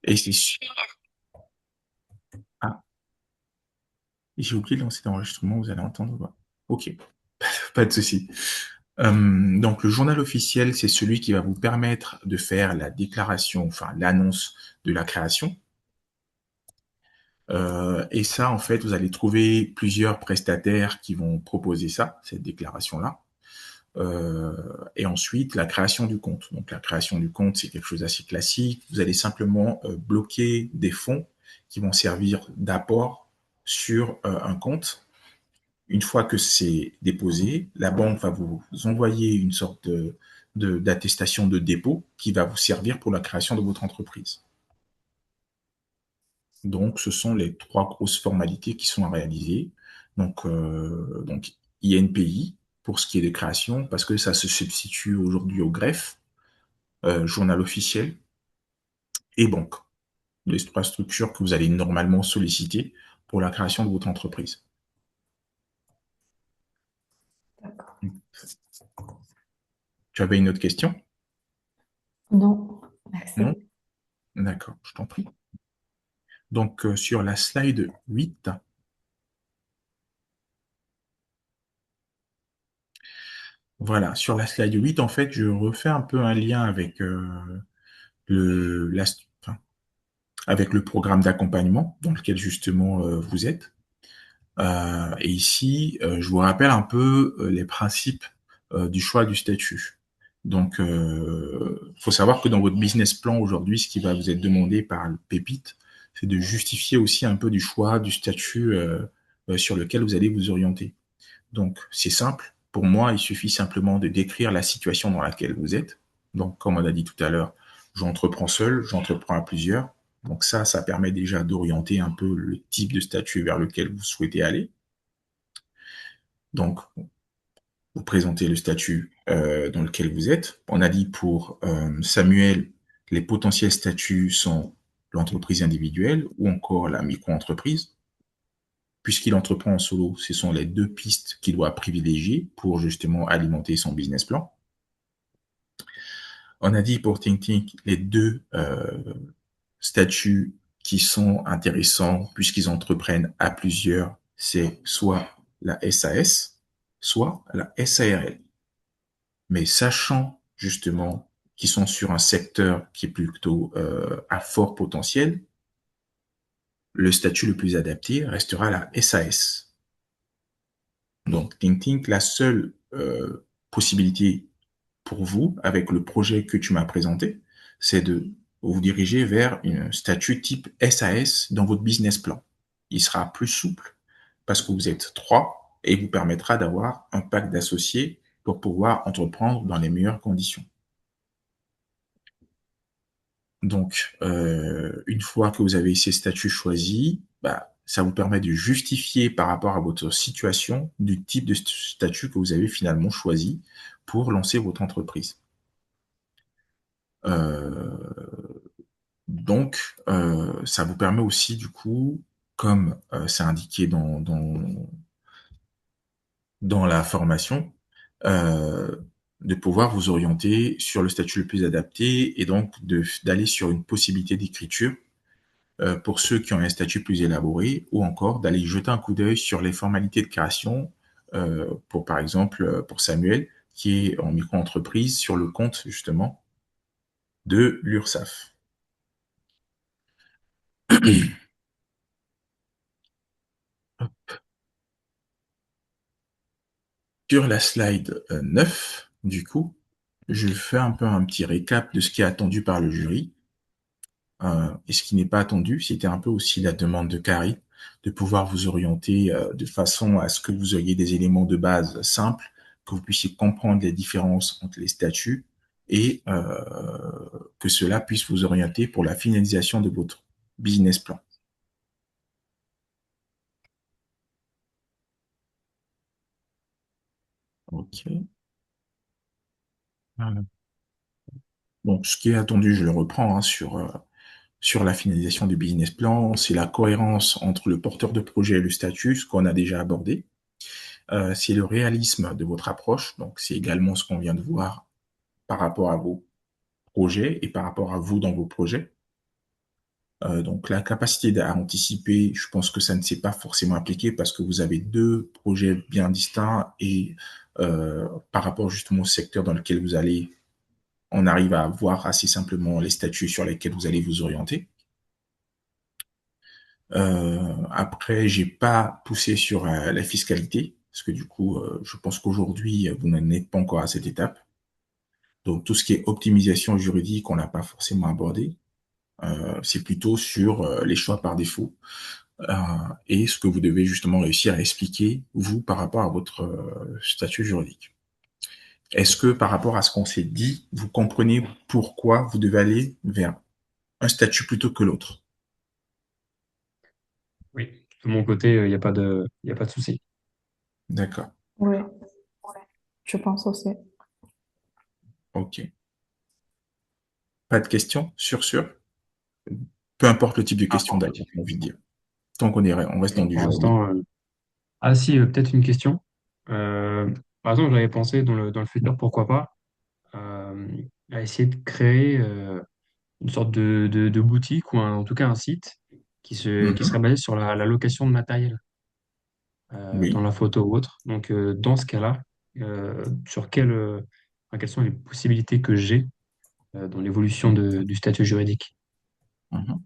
Et c'est su- Ah, j'ai oublié de lancer l'enregistrement, vous allez entendre. Ok, pas de souci. Donc le journal officiel, c'est celui qui va vous permettre de faire la déclaration, enfin l'annonce de la création. Et ça, en fait, vous allez trouver plusieurs prestataires qui vont proposer ça, cette déclaration-là. Euh, et ensuite, la création du compte. Donc la création du compte, c'est quelque chose d'assez classique. Vous allez simplement bloquer des fonds qui vont servir d'apport sur un compte. Une fois que c'est déposé, la banque va vous envoyer une sorte d'attestation de dépôt qui va vous servir pour la création de votre entreprise. Donc, ce sont les trois grosses formalités qui sont à réaliser. Donc INPI pour ce qui est des créations, parce que ça se substitue aujourd'hui au greffe, journal officiel et banque. Les trois structures que vous allez normalement solliciter pour la création de votre entreprise. D'accord. Tu avais une autre question? Non, Non? merci. D'accord, je t'en prie. Donc, sur la slide 8, voilà, sur la slide 8, en fait, je refais un peu un lien avec le, la, enfin, avec le programme d'accompagnement dans lequel justement vous êtes. Et ici, je vous rappelle un peu les principes du choix du statut. Donc, faut savoir que dans votre business plan aujourd'hui, ce qui va vous être demandé par le Pépite, c'est de justifier aussi un peu du choix du statut sur lequel vous allez vous orienter. Donc, c'est simple. Pour moi, il suffit simplement de décrire la situation dans laquelle vous êtes. Donc, comme on a dit tout à l'heure, j'entreprends seul, j'entreprends à plusieurs. Donc ça permet déjà d'orienter un peu le type de statut vers lequel vous souhaitez aller. Donc, vous présentez le statut dans lequel vous êtes. On a dit pour Samuel, les potentiels statuts sont l'entreprise individuelle ou encore la micro-entreprise. Puisqu'il entreprend en solo, ce sont les deux pistes qu'il doit privilégier pour justement alimenter son business plan. On a dit pour Think Think les deux statuts qui sont intéressants puisqu'ils entreprennent à plusieurs, c'est soit la SAS, soit la SARL. Mais sachant justement qu'ils sont sur un secteur qui est plutôt à fort potentiel, le statut le plus adapté restera la SAS. Donc, Think Think, la seule possibilité pour vous, avec le projet que tu m'as présenté, c'est de vous diriger vers un statut type SAS dans votre business plan. Il sera plus souple parce que vous êtes trois et vous permettra d'avoir un pack d'associés pour pouvoir entreprendre dans les meilleures conditions. Donc, une fois que vous avez ces statuts choisis, bah, ça vous permet de justifier par rapport à votre situation du type de statut que vous avez finalement choisi pour lancer votre entreprise. Euh, donc, ça vous permet aussi, du coup, comme c'est indiqué dans la formation, euh, de pouvoir vous orienter sur le statut le plus adapté et donc d'aller sur une possibilité d'écriture pour ceux qui ont un statut plus élaboré, ou encore d'aller jeter un coup d'œil sur les formalités de création pour, par exemple, pour Samuel, qui est en micro-entreprise sur le compte, justement, de l'URSSAF. Sur la slide 9, du coup, je fais un peu un petit récap de ce qui est attendu par le jury. Et ce qui n'est pas attendu, c'était un peu aussi la demande de Carrie de pouvoir vous orienter de façon à ce que vous ayez des éléments de base simples, que vous puissiez comprendre les différences entre les statuts et que cela puisse vous orienter pour la finalisation de votre business plan. Ok. Voilà. Donc, ce qui est attendu, je le reprends sur la finalisation du business plan, c'est la cohérence entre le porteur de projet et le statut, ce qu'on a déjà abordé. C'est le réalisme de votre approche, donc c'est également ce qu'on vient de voir par rapport à vos projets et par rapport à vous dans vos projets. Donc la capacité à anticiper, je pense que ça ne s'est pas forcément appliqué parce que vous avez deux projets bien distincts et par rapport justement au secteur dans lequel vous allez, on arrive à voir assez simplement les statuts sur lesquels vous allez vous orienter. Après, j'ai pas poussé sur la fiscalité parce que du coup, je pense qu'aujourd'hui, vous n'en êtes pas encore à cette étape. Donc tout ce qui est optimisation juridique, on l'a pas forcément abordé. C'est plutôt sur les choix par défaut euh, et ce que vous devez justement réussir à expliquer, vous, par rapport à votre statut juridique. Est-ce que par rapport à ce qu'on s'est dit, vous comprenez pourquoi vous devez aller vers un statut plutôt que l'autre? Oui. De mon côté, il y a pas de souci. D'accord. Oui, je pense aussi. Ok. Pas de questions sur? Peu importe le type de Ah, question d'ailleurs, j'ai envie de dire. Tant qu'on est, on reste dans du pour juridique. l'instant, ah si, peut-être une question. Euh, Par exemple, j'avais pensé dans le futur, pourquoi pas, euh, à essayer de créer une sorte de boutique ou en tout cas un site qui Mhm. serait basé sur la location de matériel dans Oui. la photo ou autre. Donc, dans ce cas-là, enfin, quelles sont les possibilités que j'ai dans l'évolution du statut juridique? Mhm.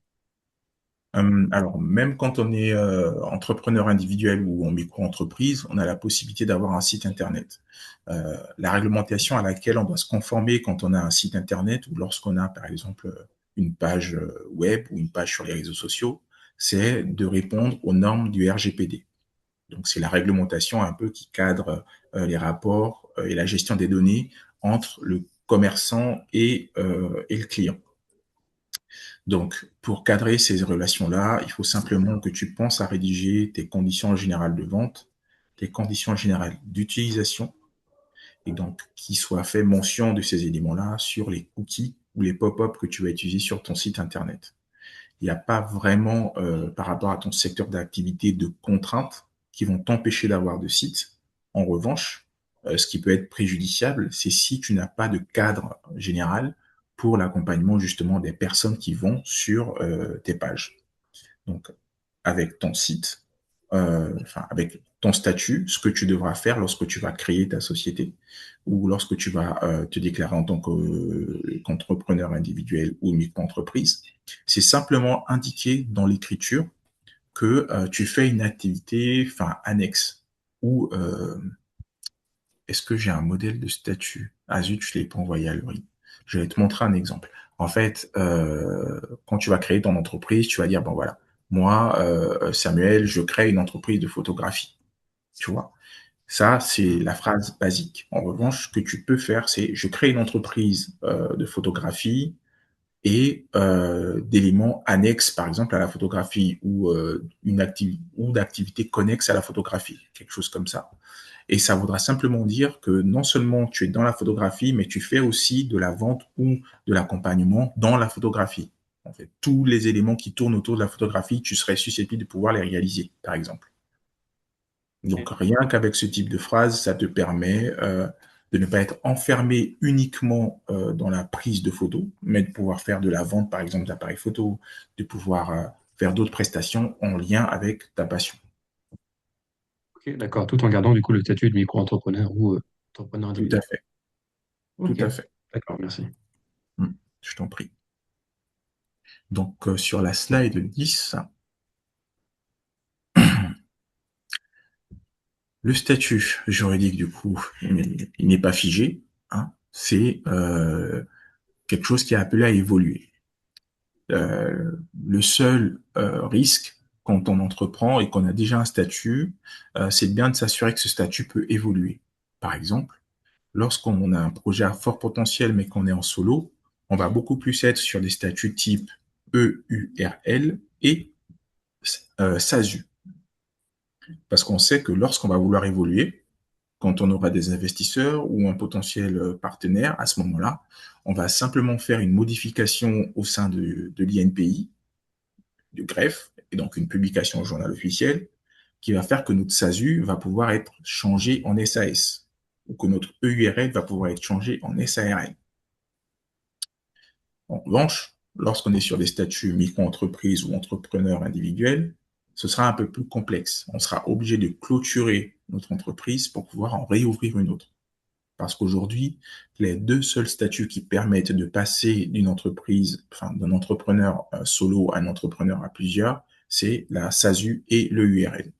Alors, même quand on est entrepreneur individuel ou en micro-entreprise, on a la possibilité d'avoir un site Internet. La réglementation à laquelle on doit se conformer quand on a un site Internet ou lorsqu'on a, par exemple, une page web ou une page sur les réseaux sociaux, c'est de répondre aux normes du RGPD. Donc, c'est la réglementation un peu qui cadre les rapports et la gestion des données entre le commerçant et le client. Donc, pour cadrer ces relations-là, il faut simplement que tu penses à rédiger tes conditions générales de vente, tes conditions générales d'utilisation, et donc qu'il soit fait mention de ces éléments-là sur les cookies ou les pop-up que tu vas utiliser sur ton site Internet. Il n'y a pas vraiment, par rapport à ton secteur d'activité, de contraintes qui vont t'empêcher d'avoir de site. En revanche, ce qui peut être préjudiciable, c'est si tu n'as pas de cadre général pour l'accompagnement justement des personnes qui vont sur tes pages. Donc, avec ton site, enfin avec ton statut, ce que tu devras faire lorsque tu vas créer ta société ou lorsque tu vas te déclarer en tant qu'entrepreneur individuel ou micro-entreprise, c'est simplement indiquer dans l'écriture que tu fais une activité, enfin annexe. Ou est-ce que j'ai un modèle de statut? Ah zut, je l'ai pas envoyé à Laurie. Je vais te montrer un exemple. En fait, quand tu vas créer ton entreprise, tu vas dire bon voilà, moi Samuel, je crée une entreprise de photographie. Tu vois? Ça, c'est la phrase basique. En revanche, ce que tu peux faire, c'est je crée une entreprise de photographie et d'éléments annexes, par exemple, à la photographie ou une activité ou d'activités connexes à la photographie, quelque chose comme ça. Et ça voudra simplement dire que non seulement tu es dans la photographie, mais tu fais aussi de la vente ou de l'accompagnement dans la photographie. En fait, tous les éléments qui tournent autour de la photographie, tu serais susceptible de pouvoir les réaliser, par exemple. Donc Ok. rien qu'avec ce type de phrase, ça te permet de ne pas être enfermé uniquement dans la prise de photos, mais de pouvoir faire de la vente, par exemple, d'appareils photo, de pouvoir faire d'autres prestations en lien avec ta passion. Ok, d'accord, tout en gardant du coup le statut de micro-entrepreneur ou entrepreneur Tout à individuel. fait, tout Ok, à fait. d'accord, merci. Hmm, je t'en prie. Donc sur la slide 10, le statut juridique, du coup, il n'est pas figé, hein, c'est quelque chose qui est appelé à évoluer. Le seul risque quand on entreprend et qu'on a déjà un statut, c'est bien de s'assurer que ce statut peut évoluer. Par exemple, lorsqu'on a un projet à fort potentiel mais qu'on est en solo, on va beaucoup plus être sur des statuts type EURL et SASU. Parce qu'on sait que lorsqu'on va vouloir évoluer, quand on aura des investisseurs ou un potentiel partenaire, à ce moment-là, on va simplement faire une modification au sein de l'INPI de greffe, et donc une publication au journal officiel, qui va faire que notre SASU va pouvoir être changé en SAS, ou que notre EURL va pouvoir être changé en SARL. En revanche, Lorsqu'on est sur des statuts micro-entreprise ou entrepreneur individuel, ce sera un peu plus complexe. On sera obligé de clôturer notre entreprise pour pouvoir en réouvrir une autre. Parce qu'aujourd'hui, les deux seuls statuts qui permettent de passer d'une entreprise, enfin d'un entrepreneur solo à un entrepreneur à plusieurs, c'est la SASU et le URL.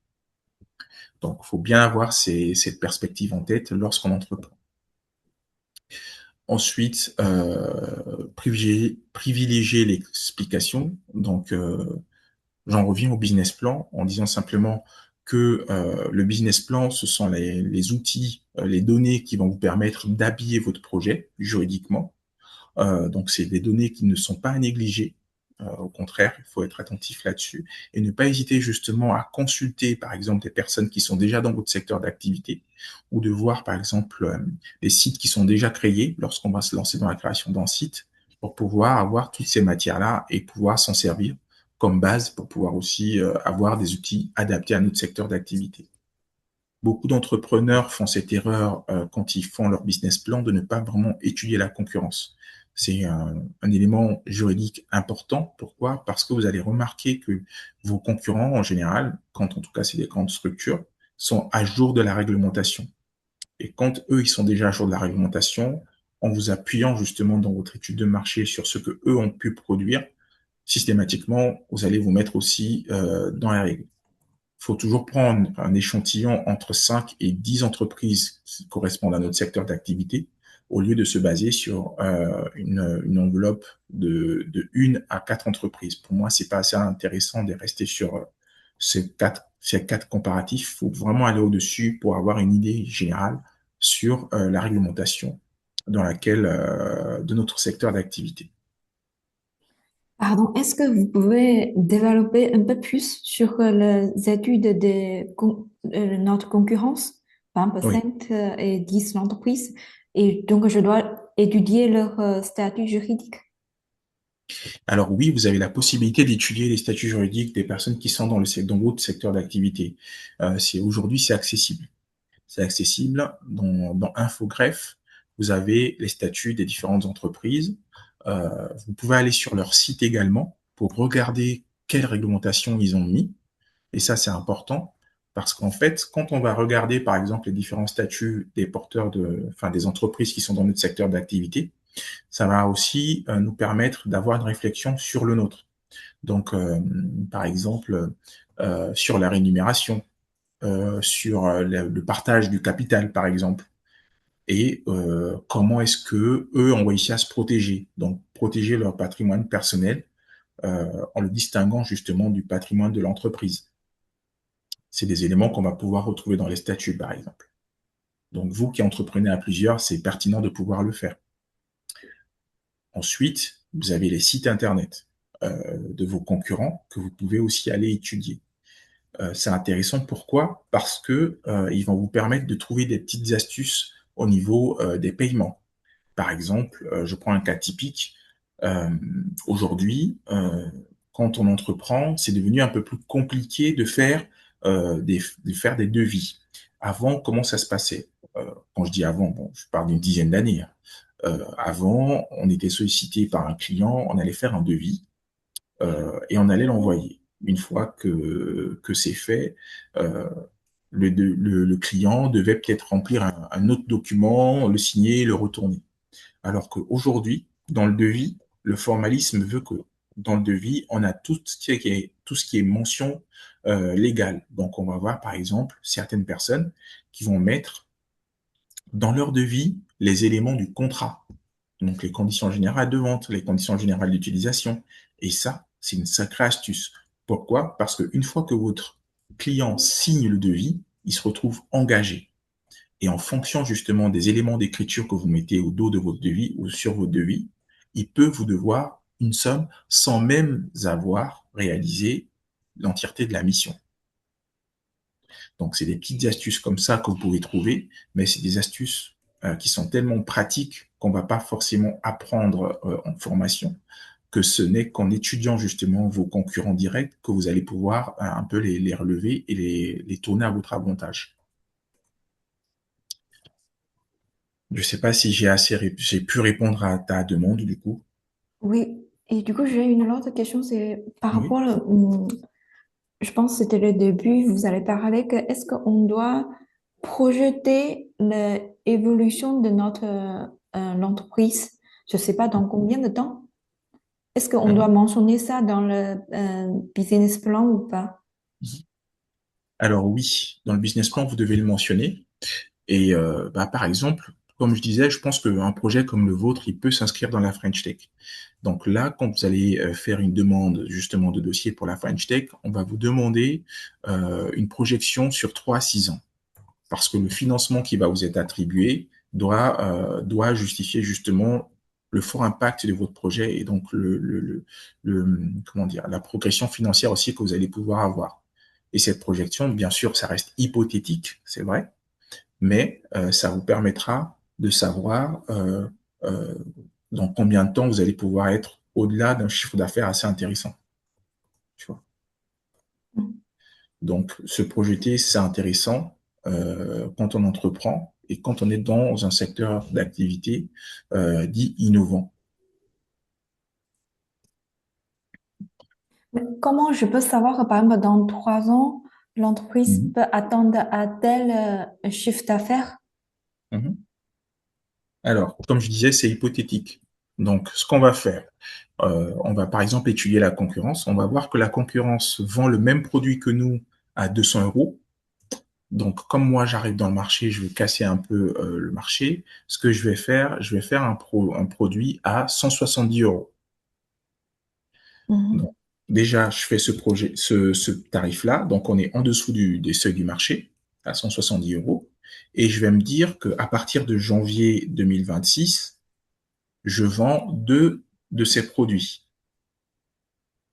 Donc, il faut bien avoir cette perspective en tête lorsqu'on entreprend. Ensuite, privilégier l'explication. Donc, j'en reviens au business plan en disant simplement que le business plan, ce sont les outils, les données qui vont vous permettre d'habiller votre projet juridiquement. Donc, c'est des données qui ne sont pas à négliger. Au contraire, il faut être attentif là-dessus et ne pas hésiter justement à consulter, par exemple, des personnes qui sont déjà dans votre secteur d'activité ou de voir, par exemple, des sites qui sont déjà créés lorsqu'on va se lancer dans la création d'un site pour pouvoir avoir toutes ces matières-là et pouvoir s'en servir comme base pour pouvoir aussi avoir des outils adaptés à notre secteur d'activité. Beaucoup d'entrepreneurs font cette erreur quand ils font leur business plan de ne pas vraiment étudier la concurrence. C'est un élément juridique important. Pourquoi? Parce que vous allez remarquer que vos concurrents, en général, quand en tout cas c'est des grandes structures, sont à jour de la réglementation. Et quand eux, ils sont déjà à jour de la réglementation, en vous appuyant justement dans votre étude de marché sur ce que eux ont pu produire, systématiquement, vous allez vous mettre aussi dans la règle. Il faut toujours prendre un échantillon entre 5 et 10 entreprises qui correspondent à notre secteur d'activité, au lieu de se baser sur une enveloppe de 1 à 4 entreprises. Pour moi, c'est pas assez intéressant de rester sur ces quatre comparatifs. Il faut vraiment aller au-dessus pour avoir une idée générale sur la réglementation dans laquelle de notre secteur d'activité. Pardon, est-ce que vous pouvez développer un peu plus sur les études de notre concurrence, par exemple Oui. 5 et 10 l'entreprise, et donc je dois étudier leur statut juridique? Alors oui, vous avez la possibilité d'étudier les statuts juridiques des personnes qui sont dans votre secteur d'activité. Aujourd'hui, c'est accessible. C'est accessible dans Infogreffe. Vous avez les statuts des différentes entreprises. Vous pouvez aller sur leur site également pour regarder quelles réglementations ils ont mis. Et ça, c'est important parce qu'en fait, quand on va regarder, par exemple, les différents statuts des enfin, des entreprises qui sont dans notre secteur d'activité, ça va aussi nous permettre d'avoir une réflexion sur le nôtre. Donc, par exemple, sur la rémunération, sur le partage du capital, par exemple, et comment est-ce que eux ont réussi à se protéger, donc protéger leur patrimoine personnel en le distinguant justement du patrimoine de l'entreprise. C'est des éléments qu'on va pouvoir retrouver dans les statuts, par exemple. Donc, vous qui entreprenez à plusieurs, c'est pertinent de pouvoir le faire. Ensuite, vous avez les sites internet de vos concurrents que vous pouvez aussi aller étudier. C'est intéressant. Pourquoi? Parce que ils vont vous permettre de trouver des petites astuces au niveau des paiements. Par exemple, je prends un cas typique. Euh, Aujourd'hui, quand on entreprend, c'est devenu un peu plus compliqué de faire des devis. Avant, comment ça se passait? Quand je dis avant, bon, je parle d'une dizaine d'années, hein. Avant, on était sollicité par un client, on allait faire un devis et on allait l'envoyer. Une fois que c'est fait, euh, le client devait peut-être remplir un autre document, le signer, le retourner. Alors qu'aujourd'hui, dans le devis, le formalisme veut que dans le devis, on a tout ce qui est mention légale. Donc, on va voir, par exemple, certaines personnes qui vont mettre dans leur devis les éléments du contrat. Donc, les conditions générales de vente, les conditions générales d'utilisation. Et ça, c'est une sacrée astuce. Pourquoi? Parce qu'une fois que votre client signe le devis, il se retrouve engagé. Et en fonction justement des éléments d'écriture que vous mettez au dos de votre devis ou sur votre devis, il peut vous devoir une somme sans même avoir réalisé l'entièreté de la mission. Donc, c'est des petites astuces comme ça que vous pouvez trouver, mais c'est des astuces qui sont tellement pratiques qu'on ne va pas forcément apprendre en formation, que ce n'est qu'en étudiant justement vos concurrents directs que vous allez pouvoir un peu les relever et les tourner à votre avantage. Je ne sais pas si j'ai pu répondre à ta demande du coup. Oui, Et du coup, j'ai une autre question, c'est par Oui. rapport, je pense que c'était le début, vous allez parler que est-ce qu'on doit projeter l'évolution de notre l'entreprise, je sais pas dans combien de temps? Est-ce qu'on doit Mhm. mentionner ça dans le business plan ou pas? Alors oui, dans le business plan, vous devez le mentionner. Et bah, par exemple, comme je disais, je pense qu'un projet comme le vôtre, il peut s'inscrire dans la French Tech. Donc là, quand vous allez faire une demande justement de dossier pour la French Tech, on va vous demander une projection sur 3 à 6 ans. Parce que le financement qui va vous être attribué doit justifier justement le fort impact de votre projet et donc comment dire, la progression financière aussi que vous allez pouvoir avoir. Et cette projection, bien sûr, ça reste hypothétique, c'est vrai, mais ça vous permettra de savoir dans combien de temps vous allez pouvoir être au-delà d'un chiffre d'affaires assez intéressant. Tu vois. Donc, se projeter, c'est intéressant quand on entreprend et quand on est dans un secteur d'activité dit innovant. Mais comment je peux savoir que, par exemple, dans 3 ans, l'entreprise Mhm. peut attendre à tel chiffre d'affaires? Mhm. Alors, comme je disais, c'est hypothétique. Donc, ce qu'on va faire, on va par exemple étudier la concurrence. On va voir que la concurrence vend le même produit que nous à 200 euros. Donc, comme moi, j'arrive dans le marché, je vais casser un peu le marché. Ce que je vais faire un produit à 170 euros. Donc, Mhm. déjà, je fais ce tarif-là. Donc, on est en dessous des seuils du marché à 170 euros. Et je vais me dire qu'à partir de janvier 2026, je vends deux de ces produits.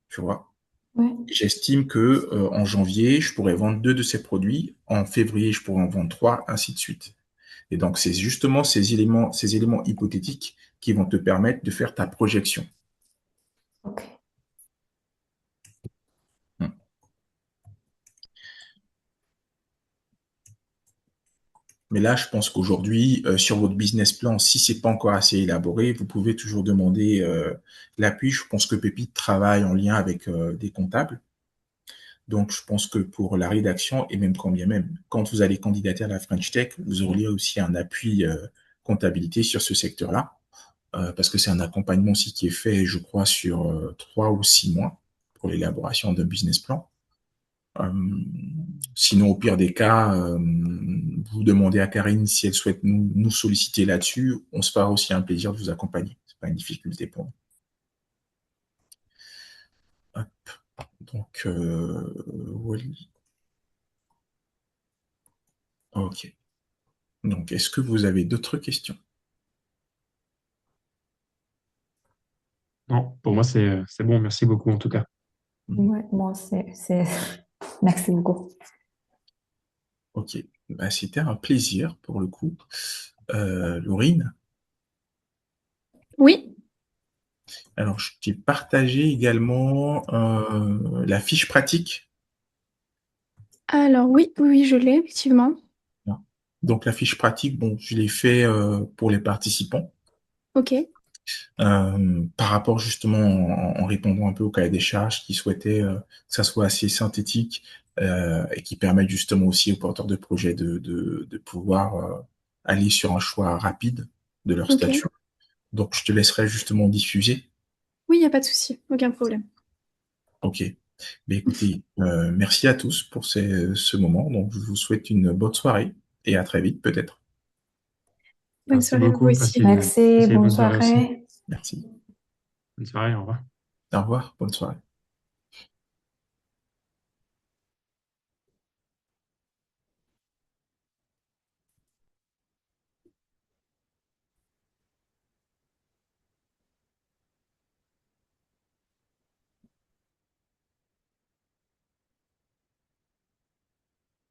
Tu vois? Ouais. J'estime que en janvier, je pourrais vendre deux de ces produits. En février, je pourrais en vendre trois, ainsi de suite. Et donc, c'est justement ces éléments hypothétiques qui vont te permettre de faire ta projection. Ok. Hmm. Mais là, je pense qu'aujourd'hui, sur votre business plan, si c'est pas encore assez élaboré, vous pouvez toujours demander l'appui. Je pense que Pépite travaille en lien avec des comptables. Donc, je pense que pour la rédaction, et même quand bien même, quand vous allez candidater à la French Tech, vous auriez aussi un appui comptabilité sur ce secteur-là, parce que c'est un accompagnement aussi qui est fait, je crois, sur 3 ou 6 mois pour l'élaboration d'un business plan. Euh, Sinon, au pire des cas, vous demandez à Karine si elle souhaite nous solliciter là-dessus. On se fera aussi un plaisir de vous accompagner. C'est pas une difficulté pour nous. Hop. Donc, oui. Ok. Donc, est-ce que vous avez d'autres questions? Non, pour moi, c'est bon. Merci beaucoup, en tout cas. Ouais, bon, Merci beaucoup. Ok. Bah, c'était un plaisir pour le coup. Laurine, Oui, alors je t'ai partagé également la fiche pratique. alors oui, oui, oui, je l'ai, effectivement. Donc la fiche pratique, bon, je l'ai fait pour les participants. Ok, Par rapport justement en répondant un peu au cahier des charges qui souhaitait que ça soit assez synthétique et qui permette justement aussi aux porteurs de projets de pouvoir aller sur un choix rapide de leur ok. statut. Donc je te laisserai justement diffuser. Oui, il n'y a pas de souci, aucun problème. Ok. Mais écoutez, merci à tous pour ce moment. Donc je vous souhaite une bonne soirée et à très vite peut-être. Bonne Merci soirée à vous beaucoup. aussi. Merci, Passez une bonne bonne soirée aussi. soirée. Merci. Bonne soirée, au revoir. Au revoir. Bonne soirée.